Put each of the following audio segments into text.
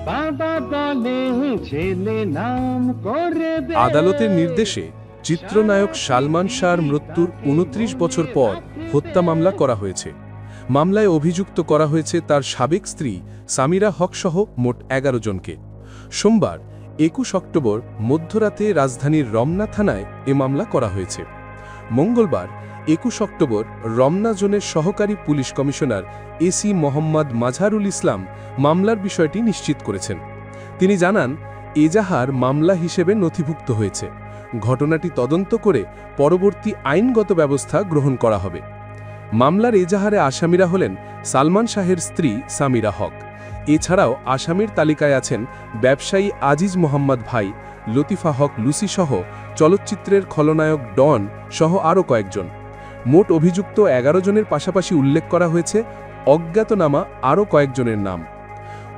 বাবা বলে ছেলে নাম করে দে। আদালতের নির্দেশে চিত্রনায়ক সালমান শাহর মৃত্যুর 29 বছর পর হত্যা মামলা করা হয়েছে। মামলায় অভিযুক্ত করা হয়েছে তার সাবেক স্ত্রী সামিরা হক সহ মোট 11 জনকে। সোমবার 21 অক্টোবর মধ্যরাতে রাজধানীর রমনা থানায় এ মামলা করা হয়েছে। মঙ্গলবার 21 অক্টোবর রমনা জোনের সহকারী police commissioner AC Mohammad Mazharul Islam মামলার বিষয়টি নিশ্চিত করেছেন। তিনি জানান, এজাহার মামলা হিসেবে নথিভুক্ত হয়েছে। ঘটনাটি তদন্ত করে পরবর্তী আইনগত ব্যবস্থা গ্রহণ করা হবে। মামলার এজাহারে আসামিরা হলেন সালমান শাহের স্ত্রী সামিরা হক। এছাড়াও আসামির তালিকায় আছেন ব্যবসায়ী আজিজ মোহাম্মদ ভাই, লতিফা হক লুসি সহ চলচ্চিত্রের খলনায়ক ডন সহ আরও কয়েকজন। মোট অভিযুক্ত 11 জনের পাশাপাশি উল্লেখ করা হয়েছে অজ্ঞাতনামা আরও কয়েকজনের নাম।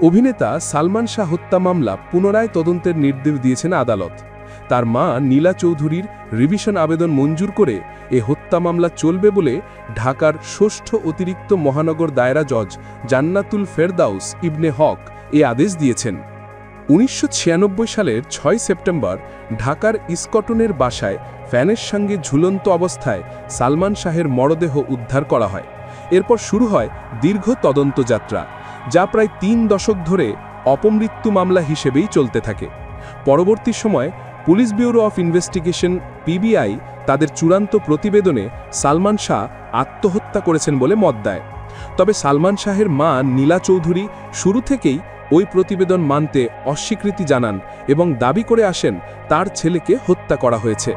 অভিনেতা সালমান শাহ হত্যা মামলা পুনরায় তদন্তের নির্দেশ দিয়েছেন আদালত। তার মা নীলা চৌধুরীর রিভিশন আবেদন মঞ্জুর করে এ হত্যা মামলা চলবে বলে ঢাকার ষষ্ঠ অতিরিক্ত মহানগর দায়রা জজ জান্নাতুল ফেরদাউস ইবনে হক এ আদেশ দিয়েছেন। 1996 সালের 6 সেপ্টেম্বর ঢাকার ইস্কটনের বাসায় ফ্যানের সঙ্গে ঝুলন্ত অবস্থায় সালমান শাহের মরদেহ উদ্ধার করা হয়। এরপর শুরু হয় দীর্ঘ তদন্তযাত্রা, যা প্রায় 3 দশক ধরে অপমৃত্যু মামলা হিসেবেই চলতে থাকে। পরবর্তী সময় police bureau of investigation PBI তাদের চূড়ান্ত প্রতিবেদনে সালমান শাহ আত্মহত্যা করেছেন বলে মত দেয়। তবে সালমান শাহের মা নীলা চৌধুরী শুরু থেকেই ওই প্রতিবেদন মানতে অস্বীকৃতি জানান এবং দাবি করে আসেন তার ছেলেকে হত্যা করা হয়েছে।